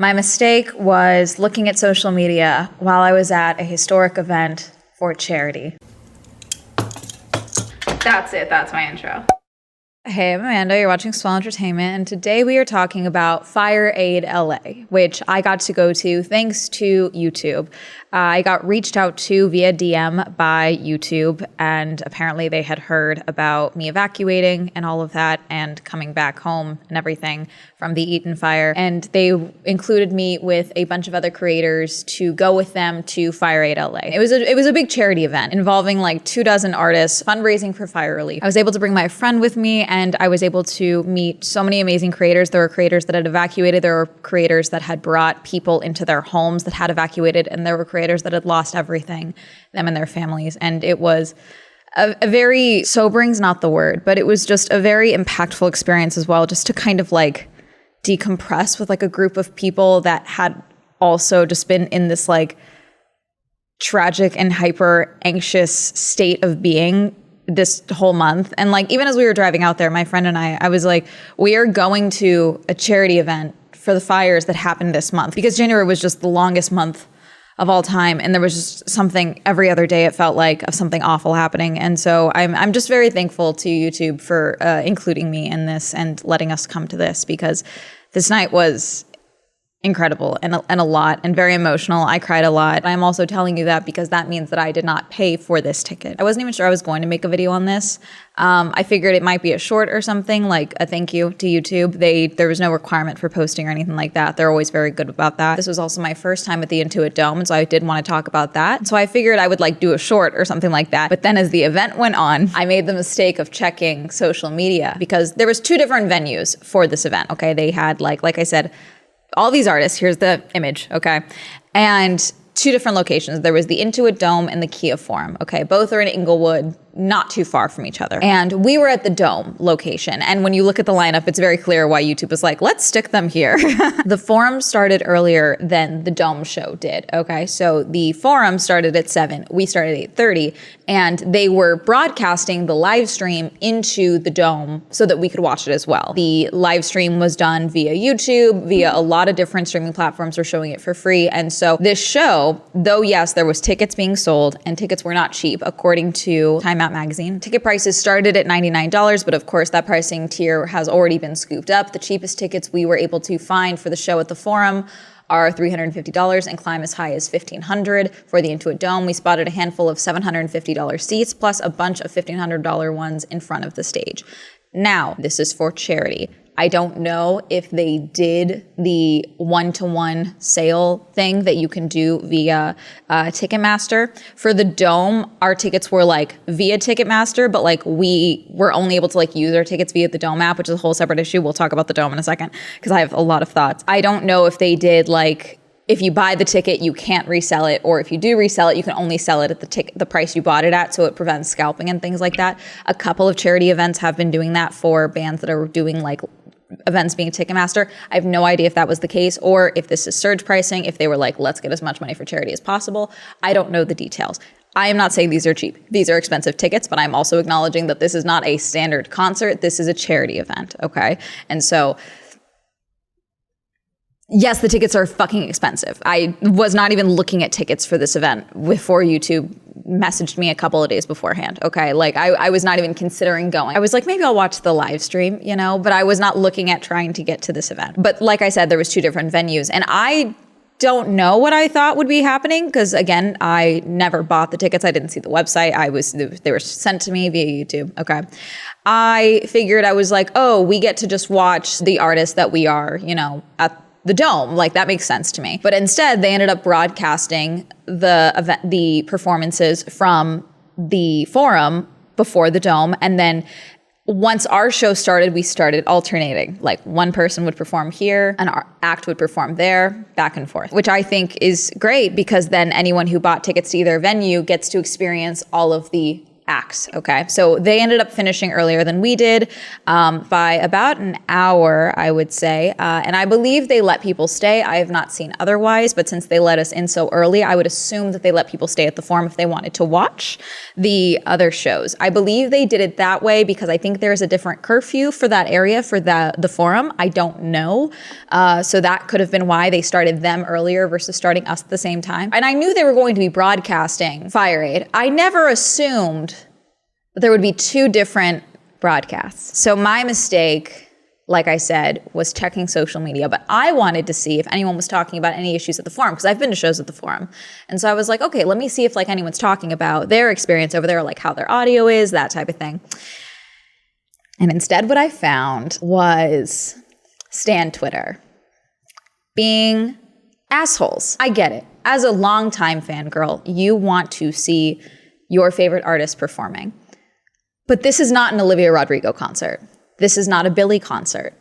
My mistake was looking at social media while I was at a historic event for charity. That's it. That's my intro. Hey, I'm Amanda. You're watching Swell Entertainment, and today we are talking about Fire Aid LA, which I got to go to thanks to YouTube. I got reached out to via DM by YouTube, and apparently they had heard about me evacuating and all of that and coming back home and everything from the Eaton fire. And they included me with a bunch of other creators to go with them to Fire Aid LA. It was a big charity event involving like 24 artists fundraising for fire relief. I was able to bring my friend with me, and I was able to meet so many amazing creators. There were creators that had evacuated. There were creators that had brought people into their homes that had evacuated. And there were creators that had lost everything, them and their families. And it was a very, sobering's not the word, but it was just a very impactful experience as well, just to kind of like decompress with like a group of people that had also just been in this like tragic and hyper anxious state of being this whole month. And like, even as we were driving out there, my friend and I was like, we are going to a charity event for the fires that happened this month, because January was just the longest month of all time. And there was just something every other day, it felt like, of something awful happening. And so I'm just very thankful to YouTube for including me in this and letting us come to this, because this night was incredible and a lot, and very emotional. I cried a lot. I'm also telling you that because that means that I did not pay for this ticket. I wasn't even sure I was going to make a video on this. I figured it might be a short or something, like a thank you to YouTube. There was no requirement for posting or anything like that. They're always very good about that. This was also my first time at the Intuit Dome, and so I did want to talk about that. So I figured I would like do a short or something like that. But then as the event went on, I made the mistake of checking social media, because there was 2 different venues for this event. Okay, they had like I said, all these artists, here's the image, okay? And 2 different locations. There was the Intuit Dome and the Kia Forum, okay? Both are in Inglewood, not too far from each other. And we were at the Dome location. And when you look at the lineup, it's very clear why YouTube was like, let's stick them here. The Forum started earlier than the Dome show did, okay? So the Forum started at 7, we started at 8:30, and they were broadcasting the live stream into the Dome so that we could watch it as well. The live stream was done via YouTube, via a lot of different streaming platforms were showing it for free. And so this show, though yes, there was tickets being sold, and tickets were not cheap, according to Time Out magazine. Ticket prices started at $99, but of course that pricing tier has already been scooped up. The cheapest tickets we were able to find for the show at the Forum are $350 and climb as high as $1,500. For the Intuit Dome, we spotted a handful of $750 seats, plus a bunch of $1,500 ones in front of the stage. Now, this is for charity. I don't know if they did the one-to-one sale thing that you can do via Ticketmaster. For the Dome, our tickets were like via Ticketmaster, but like we were only able to like use our tickets via the Dome app, which is a whole separate issue. We'll talk about the Dome in a second, because I have a lot of thoughts. I don't know if they did like, if you buy the ticket, you can't resell it, or if you do resell it, you can only sell it at the price you bought it at, so it prevents scalping and things like that. A couple of charity events have been doing that for bands that are doing like events being Ticketmaster. I have no idea if that was the case, or if this is surge pricing, if they were like, let's get as much money for charity as possible. I don't know the details. I am not saying these are cheap. These are expensive tickets, but I'm also acknowledging that this is not a standard concert. This is a charity event, okay? And so, yes, the tickets are fucking expensive. I was not even looking at tickets for this event before YouTube messaged me a couple of days beforehand, okay? Like, I was not even considering going. I was like, maybe I'll watch the live stream, you know? But I was not looking at trying to get to this event. But like I said, there was 2 different venues, and I don't know what I thought would be happening, because again, I never bought the tickets. I didn't see the website. They were sent to me via YouTube, okay? I figured, I was like, oh, we get to just watch the artists that we are, you know, at the Dome. Like, that makes sense to me. But instead, they ended up broadcasting the performances from the Forum before the Dome. And then once our show started, we started alternating. Like, one person would perform here, an act would perform there, back and forth, which I think is great, because then anyone who bought tickets to either venue gets to experience all of the acts. Okay. So they ended up finishing earlier than we did by about an hour, I would say. And I believe they let people stay. I have not seen otherwise, but since they let us in so early, I would assume that they let people stay at the Forum if they wanted to watch the other shows. I believe they did it that way because I think there's a different curfew for that area for the Forum. I don't know. So that could have been why they started them earlier versus starting us at the same time. And I knew they were going to be broadcasting Fire Aid. I never assumed that there would be two different broadcasts. So my mistake, like I said, was checking social media, but I wanted to see if anyone was talking about any issues at the Forum because I've been to shows at the Forum. And so I was like, okay, let me see if like anyone's talking about their experience over there, like how their audio is, that type of thing. And instead what I found was Stan Twitter being assholes. I get it. As a longtime fangirl, you want to see your favorite artist performing. But this is not an Olivia Rodrigo concert. This is not a Billie concert.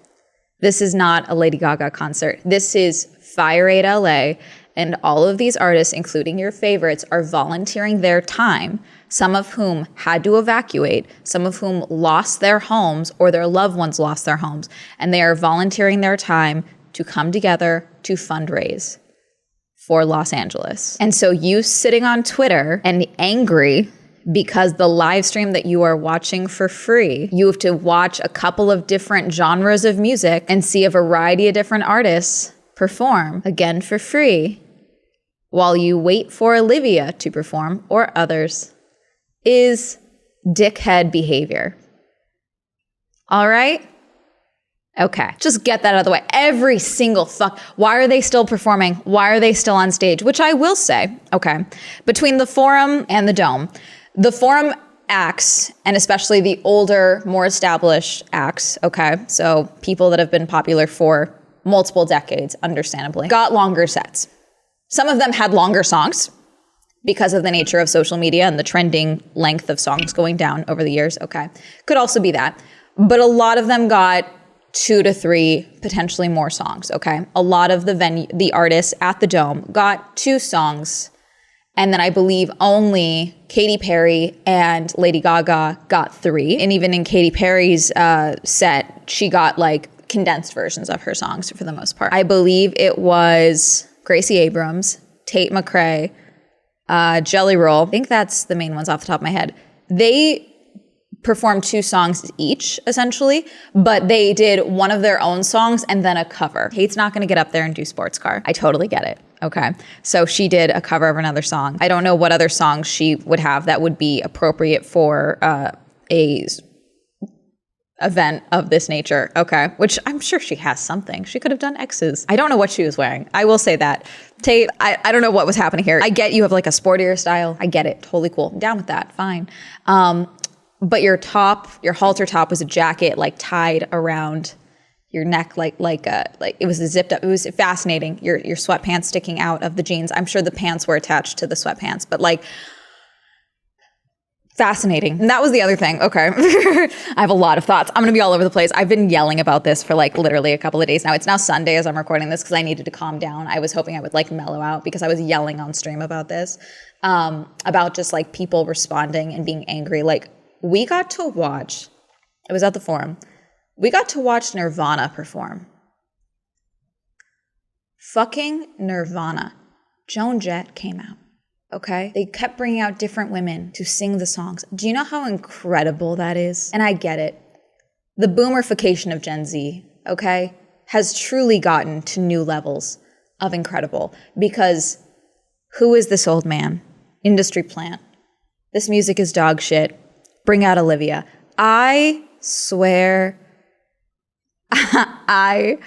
This is not a Lady Gaga concert. This is Fire Aid LA, and all of these artists, including your favorites, are volunteering their time, some of whom had to evacuate, some of whom lost their homes or their loved ones lost their homes, and they are volunteering their time to come together to fundraise for Los Angeles. And so you sitting on Twitter and angry because the live stream that you are watching for free, you have to watch a couple of different genres of music and see a variety of different artists perform, again for free, while you wait for Olivia to perform or others, is dickhead behavior. All right? Okay, just get that out of the way. Every single why are they still performing? Why are they still on stage? Which I will say, okay, between the Forum and the Dome, the Forum acts, and especially the older, more established acts, okay, so people that have been popular for multiple decades, understandably, got longer sets. Some of them had longer songs because of the nature of social media and the trending length of songs going down over the years, okay. Could also be that. But a lot of them got 2 to 3, potentially more songs, okay? A lot of the artists at the Dome got 2 songs, and then I believe only Katy Perry and Lady Gaga got 3. And even in Katy Perry's set, she got like condensed versions of her songs for the most part. I believe it was Gracie Abrams, Tate McRae, Jelly Roll. I think that's the main ones off the top of my head. They performed 2 songs each, essentially, but they did one of their own songs and then a cover. Tate's not going to get up there and do Sports Car. I totally get it. Okay. So she did a cover of another song. I don't know what other songs she would have that would be appropriate for a event of this nature. Okay. Which I'm sure she has something. She could have done X's. I don't know what she was wearing. I will say that. Tate, I don't know what was happening here. I get you have like a sportier style. I get it. Totally cool. I'm down with that. Fine. But your halter top was a jacket like tied around your neck, like it was zipped up. It was fascinating. Your sweatpants sticking out of the jeans. I'm sure the pants were attached to the sweatpants, but like fascinating. And that was the other thing. Okay. I have a lot of thoughts. I'm going to be all over the place. I've been yelling about this for like literally a couple of days now. It's now Sunday as I'm recording this because I needed to calm down. I was hoping I would like mellow out because I was yelling on stream about this, about just like people responding and being angry. Like, we got to watch, it was at the Forum, we got to watch Nirvana perform. Fucking Nirvana. Joan Jett came out, okay? They kept bringing out different women to sing the songs. Do you know how incredible that is? And I get it. The boomerification of Gen Z, okay, has truly gotten to new levels of incredible because who is this old man? Industry plant. This music is dog shit. Bring out Olivia. I swear, I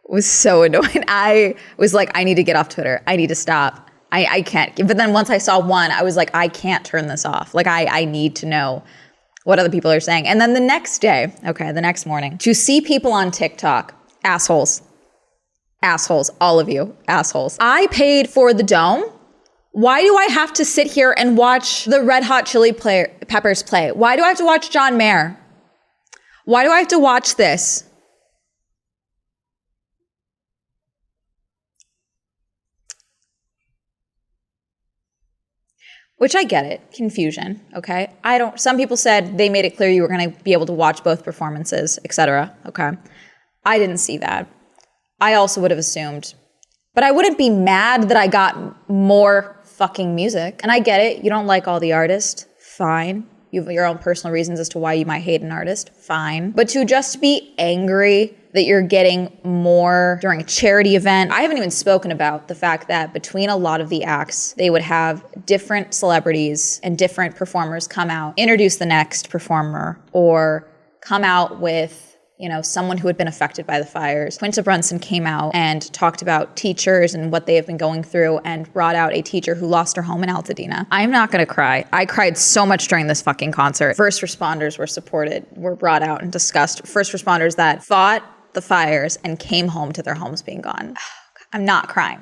was so annoyed. I was like, I need to get off Twitter. I need to stop. I can't. But then once I saw one, I was like, I can't turn this off. Like, I need to know what other people are saying. And then the next day, okay, the next morning, to see people on TikTok, assholes, all of you, assholes. I paid for the Dome. Why do I have to sit here and watch the Red Hot Chili Peppers play? Why do I have to watch John Mayer? Why do I have to watch this? Which I get it, confusion, okay? Some people said they made it clear you were gonna be able to watch both performances, etc., okay? I didn't see that. I also would have assumed, but I wouldn't be mad that I got more fucking music. And I get it, you don't like all the artists, fine. You have your own personal reasons as to why you might hate an artist, fine. But to just be angry that you're getting more during a charity event. I haven't even spoken about the fact that between a lot of the acts, they would have different celebrities and different performers come out, introduce the next performer, or come out with, someone who had been affected by the fires. Quinta Brunson came out and talked about teachers and what they have been going through and brought out a teacher who lost her home in Altadena. I'm not gonna cry. I cried so much during this fucking concert. First responders were brought out and discussed. First responders that fought the fires and came home to their homes being gone. I'm not crying.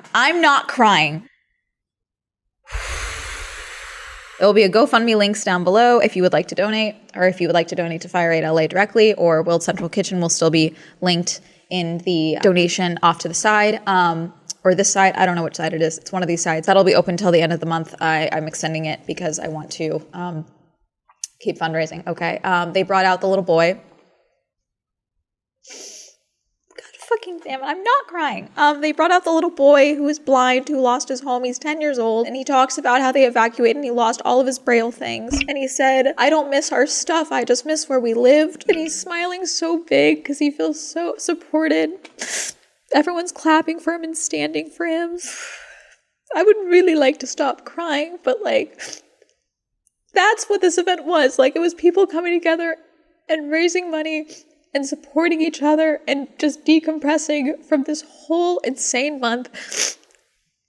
There will be a GoFundMe links down below if you would like to donate, or if you would like to donate to Fire Aid LA directly, or World Central Kitchen will still be linked in the donation off to the side, or this side. I don't know which side it is. It's one of these sides. That'll be open till the end of the month. I'm extending it because I want to keep fundraising. Okay. They brought out the little boy. Fucking damn it, I'm not crying. They brought out the little boy who was blind, who lost his home. He's 10 years old, and he talks about how they evacuated and he lost all of his Braille things. And he said, I don't miss our stuff, I just miss where we lived. And he's smiling so big because he feels so supported. Everyone's clapping for him and standing for him. I would really like to stop crying, but that's what this event was. It was people coming together and raising money and supporting each other and just decompressing from this whole insane month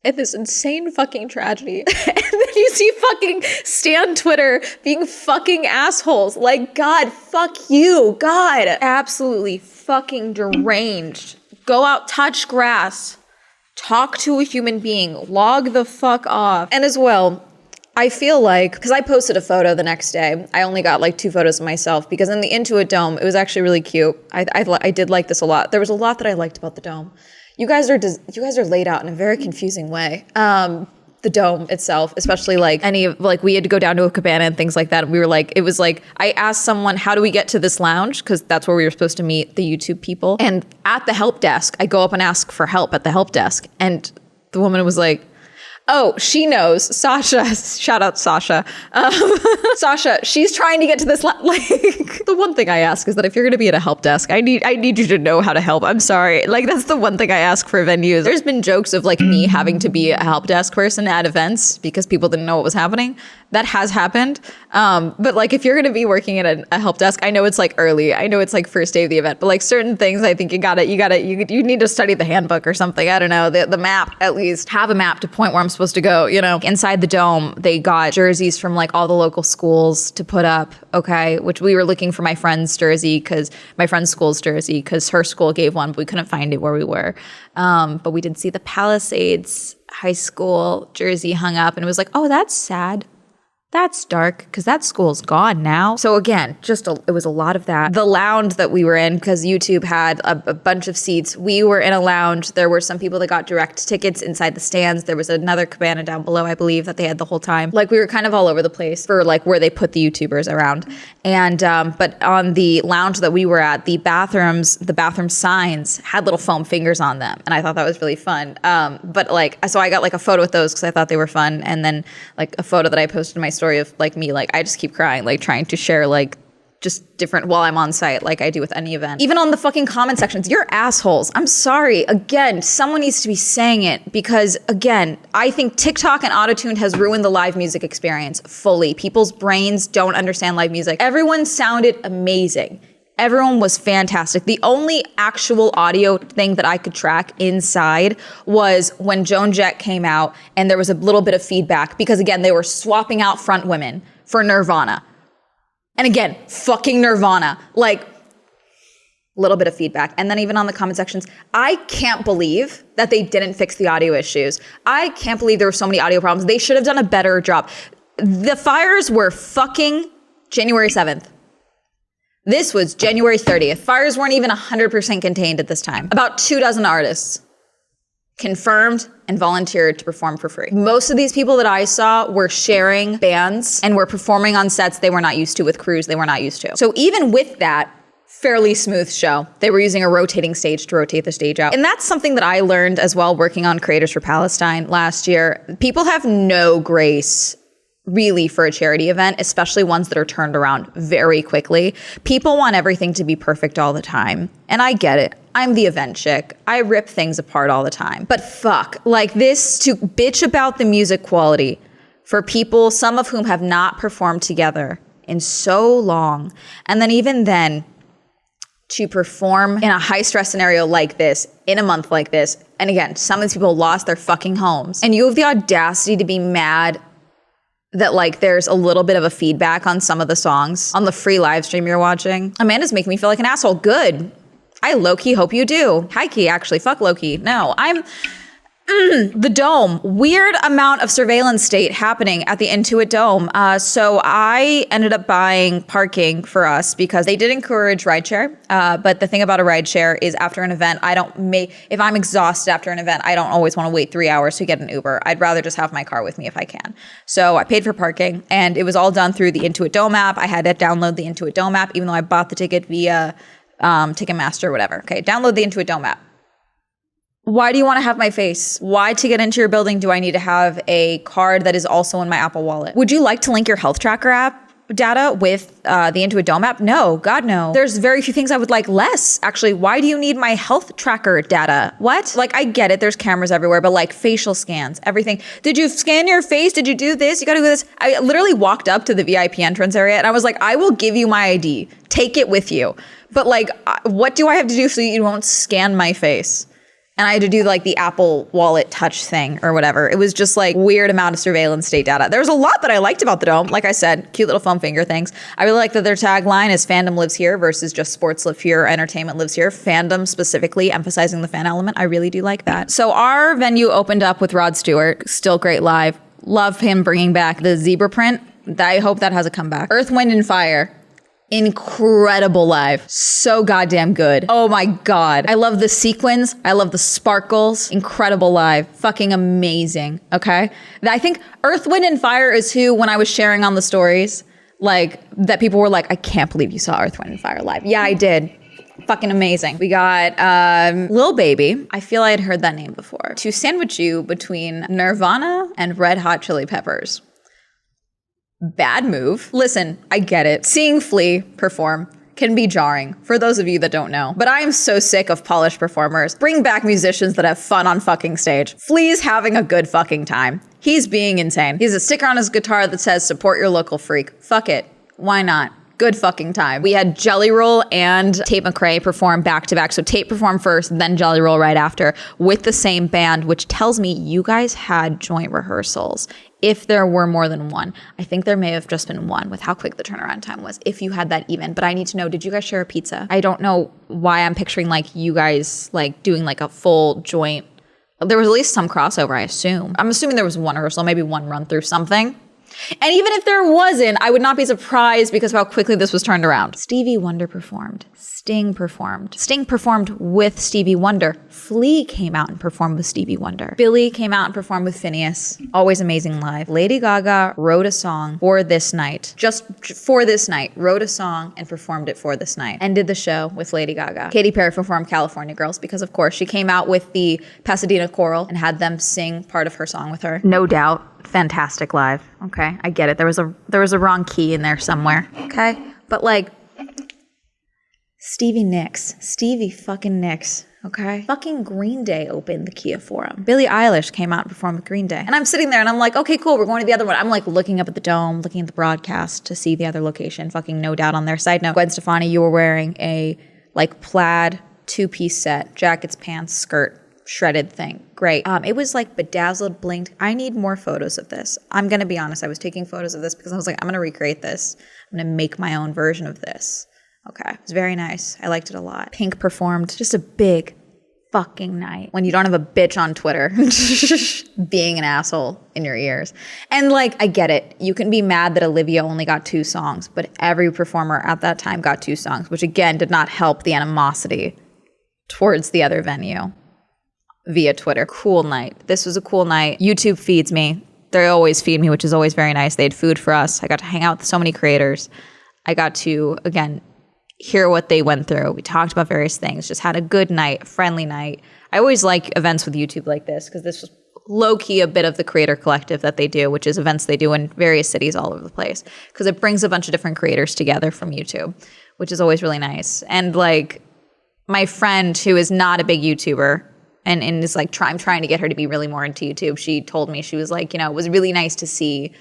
and this insane fucking tragedy. And then you see fucking Stan Twitter being fucking assholes. God, fuck you. God. Absolutely fucking deranged. Go out, touch grass, talk to a human being, log the fuck off. And as well, I feel because I posted a photo the next day. I only got 2 photos of myself because in the Intuit Dome, it was actually really cute. I did like this a lot. There was a lot that I liked about the dome. You guys are laid out in a very confusing way. The dome itself, especially we had to go down to a cabana and things like that. And we were I asked someone, how do we get to this lounge? Because that's where we were supposed to meet the YouTube people. And at the help desk, I go up and ask for help at the help desk. And the woman was like, oh, she knows. Sasha, shout out Sasha. Sasha, she's trying to get to this. The one thing I ask is that if you're going to be at a help desk, I need you to know how to help. I'm sorry. That's the one thing I ask for venues. There's been jokes of me having to be a help desk person at events because people didn't know what was happening. That has happened. But if you're going to be working at a help desk, I know it's early. I know it's first day of the event, but certain things I think you need to study the handbook or something. I don't know, the map, at least have a map to point where I'm supposed to go, Inside the dome, they got jerseys from all the local schools to put up, okay, which we were looking for my friend's jersey because my friend's school's jersey because her school gave one, but we couldn't find it where we were. But we did see the Palisades High School jersey hung up and it was oh, that's sad. That's dark because that school's gone now. So again, it was a lot of that. The lounge that we were in, because YouTube had a bunch of seats, we were in a lounge. There were some people that got direct tickets inside the stands. There was another cabana down below, I believe, that they had the whole time. We were kind of all over the place for where they put the YouTubers around. And but on the lounge that we were at, the bathroom signs had little foam fingers on them, and I thought that was really fun. So I got a photo with those because I thought they were fun, and then a photo that I posted in my story of me, I just keep crying, trying to share just different while I'm on site, I do with any event. Even on the fucking comment sections, you're assholes. I'm sorry. Again, someone needs to be saying it because, again, I think TikTok and autotune has ruined the live music experience fully. People's brains don't understand live music. Everyone sounded amazing. Everyone was fantastic. The only actual audio thing that I could track inside was when Joan Jett came out and there was a little bit of feedback because, again, they were swapping out front women for Nirvana. And again, fucking Nirvana. Little bit of feedback. And then even on the comment sections, I can't believe that they didn't fix the audio issues. I can't believe there were so many audio problems. They should have done a better job. The fires were fucking January 7th. This was January 30th. Fires weren't even 100% contained at this time. About 24 artists. confirmed and volunteered to perform for free. Most of these people that I saw were sharing bands and were performing on sets they were not used to with crews they were not used to. So even with that fairly smooth show, they were using a rotating stage to rotate the stage out. And that's something that I learned as well working on Creators for Palestine last year. People have no grace really for a charity event, especially ones that are turned around very quickly. People want everything to be perfect all the time. And I get it. I'm the event chick. I rip things apart all the time. But fuck, like this, to bitch about the music quality for people, some of whom have not performed together in so long. And then even then, to perform in a high stress scenario like this, in a month like this. And again, some of these people lost their fucking homes. And you have the audacity to be mad that like there's a little bit of a feedback on some of the songs on the free live stream you're watching. Amanda's making me feel like an asshole. Good. I low-key hope you do. High-key, actually. Fuck low-key. No, the Dome. Weird amount of surveillance state happening at the Intuit Dome. So I ended up buying parking for us because they did encourage rideshare. But the thing about a rideshare is after an event, if I'm exhausted after an event, I don't always want to wait 3 hours to get an Uber. I'd rather just have my car with me if I can. So I paid for parking and it was all done through the Intuit Dome app. I had to download the Intuit Dome app, even though I bought the ticket via Ticketmaster or whatever. Okay, download the Intuit Dome app. Why do you want to have my face? Why to get into your building do I need to have a card that is also in my Apple Wallet? Would you like to link your health tracker app data with the Intuit Dome app? No, God no. There's very few things I would like less. Actually, why do you need my health tracker data? What? Like, I get it, there's cameras everywhere, but like facial scans, everything. Did you scan your face? Did you do this? You gotta do this. I literally walked up to the VIP entrance area and I was like, I will give you my ID. Take it with you. But like, what do I have to do so you won't scan my face? And I had to do like the Apple Wallet touch thing or whatever. It was just like weird amount of surveillance state data. There was a lot that I liked about the Dome. Like I said, cute little foam finger things. I really like that their tagline is fandom lives here versus just sports live here, entertainment lives here. Fandom specifically emphasizing the fan element. I really do like that. So our venue opened up with Rod Stewart. Still great live. Love him bringing back the zebra print. I hope that has a comeback. Earth, Wind, and Fire. Incredible live. So goddamn good. Oh my God. I love the sequins. I love the sparkles. Incredible live. Fucking amazing. Okay. I think Earth, Wind, and Fire is who, when I was sharing on the stories, like that people were like, I can't believe you saw Earth, Wind, and Fire live. Yeah, I did. Fucking amazing. We got Lil Baby. I feel I had heard that name before. To sandwich you between Nirvana and Red Hot Chili Peppers. Bad move. Listen, I get it. Seeing Flea perform can be jarring for those of you that don't know. But I am so sick of polished performers. Bring back musicians that have fun on fucking stage. Flea's having a good fucking time. He's being insane. He has a sticker on his guitar that says, support your local freak. Fuck it. Why not? Good fucking time. We had Jelly Roll and Tate McRae perform back to back. So Tate performed first, then Jelly Roll right after with the same band, which tells me you guys had joint rehearsals. If there were more than one. I think there may have just been one with how quick the turnaround time was, if you had that even. But I need to know, did you guys share a pizza? I don't know why I'm picturing like you guys like doing like a full joint. There was at least some crossover, I assume. I'm assuming there was one rehearsal, maybe one run through something. And even if there wasn't, I would not be surprised because of how quickly this was turned around. Stevie Wonder performed. Sting performed. Sting performed with Stevie Wonder. Flea came out and performed with Stevie Wonder. Billy came out and performed with Phineas. Always amazing live. Lady Gaga wrote a song for this night. Just for this night. Wrote a song and performed it for this night. Ended the show with Lady Gaga. Katy Perry performed California Girls because, of course, she came out with the Pasadena Choral and had them sing part of her song with her. No doubt. Fantastic live. Okay, I get it. There was a wrong key in there somewhere. Okay, but like Stevie fucking Nicks. Okay, fucking Green Day opened the Kia Forum. Billie Eilish came out and performed with Green Day, and I'm sitting there and I'm like, okay, cool. We're going to the other one. I'm like looking up at the Dome, looking at the broadcast to see the other location. Fucking No Doubt on there. Side note: Gwen Stefani, you were wearing a like plaid 2-piece set, jackets, pants, skirt. Shredded thing. Great. It was like bedazzled, blinked. I need more photos of this. I'm going to be honest. I was taking photos of this because I was like, I'm going to recreate this. I'm going to make my own version of this. Okay. It was very nice. I liked it a lot. Pink performed. Just a big fucking night when you don't have a bitch on Twitter being an asshole in your ears. And like, I get it. You can be mad that Olivia only got 2 songs, but every performer at that time got 2 songs, which again did not help the animosity towards the other venue. via Twitter. Cool night. This was a cool night. YouTube feeds me. They always feed me, which is always very nice. They had food for us. I got to hang out with so many creators. I got to, again, hear what they went through. We talked about various things, just had a good night, a friendly night. I always like events with YouTube like this because this was low-key a bit of the creator collective that they do, which is events they do in various cities all over the place because it brings a bunch of different creators together from YouTube, which is always really nice. And like my friend who is not a big YouTuber and is like, I'm trying to get her to be really more into YouTube. She told me, she was like, you know, it was really nice to see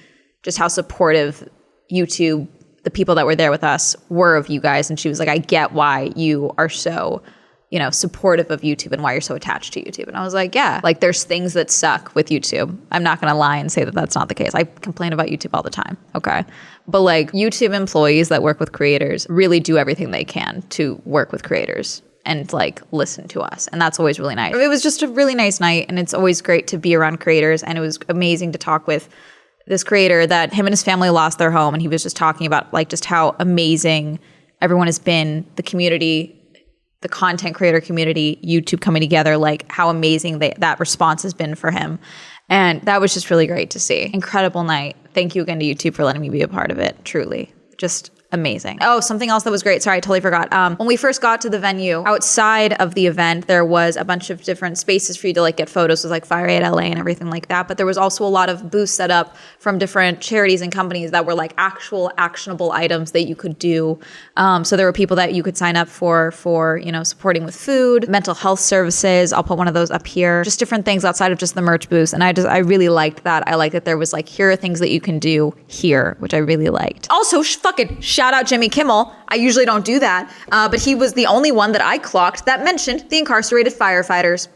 just how supportive YouTube, the people that were there with us, were of you guys. And she was like, I get why you are so, you know, supportive of YouTube and why you're so attached to YouTube. And I was like, yeah, like there's things that suck with YouTube. I'm not going to lie and say that that's not the case. I complain about YouTube all the time. Okay. But like YouTube employees that work with creators really do everything they can to work with creators and like listen to us. And that's always really nice. It was just a really nice night and it's always great to be around creators. And it was amazing to talk with this creator that him and his family lost their home. And he was just talking about like just how amazing everyone has been, the community, the content creator community, YouTube coming together, like how amazing that response has been for him. And that was just really great to see. Incredible night. Thank you again to YouTube for letting me be a part of it. Truly. Just amazing. Oh, something else that was great. Sorry, I totally forgot. When we first got to the venue, outside of the event, there was a bunch of different spaces for you to like get photos with like Fire Aid LA and everything like that. But there was also a lot of booths set up from different charities and companies that were like actual actionable items that you could do. So there were people that you could sign up for, you know, supporting with food, mental health services. I'll put one of those up here. Just different things outside of just the merch booths. And I really liked that. I liked that there was like, here are things that you can do here, which I really liked. Also, fucking shout out Jimmy Kimmel. I usually don't do that, but he was the only one that I clocked that mentioned the incarcerated firefighters.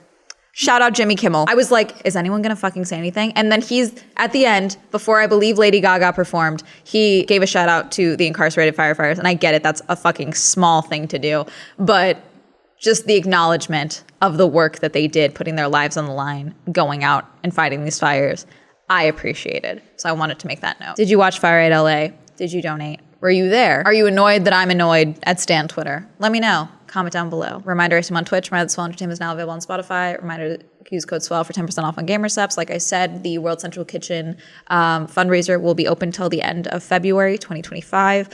Shout out Jimmy Kimmel. I was like, is anyone gonna fucking say anything? And then he's, at the end, before I believe Lady Gaga performed, he gave a shout out to the incarcerated firefighters. And I get it, that's a fucking small thing to do, but just the acknowledgement of the work that they did, putting their lives on the line, going out and fighting these fires, I appreciated. So I wanted to make that note. Did you watch Fire Aid LA? Did you donate? Were you there? Are you annoyed that I'm annoyed at Stan Twitter? Let me know. Comment down below. Reminder, I stream on Twitch. Reminder that Swell Entertainment is now available on Spotify. Reminder to use code SWELL for 10% off on Gamersups. Like I said, the World Central Kitchen fundraiser will be open till the end of February 2025.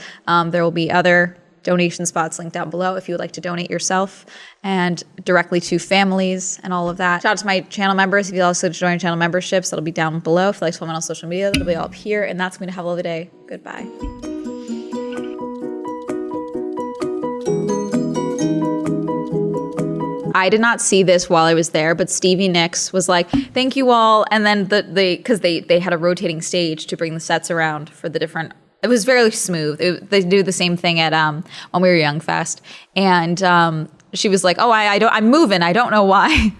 There will be other donation spots linked down below if you would like to donate yourself and directly to families and all of that. Shout out to my channel members. If you'd also join channel memberships, that'll be down below. If you like to follow me on social media, that'll be all up here. And that's going to have a lovely day. Goodbye. I did not see this while I was there, but Stevie Nicks was like, thank you all. And then because they had a rotating stage to bring the sets around for the different, it was very smooth. They do the same thing at When We Were Young Fest. And she was like, oh, I'm moving. I don't know why.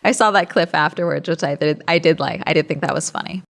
I saw that clip afterwards, which I did think that was funny.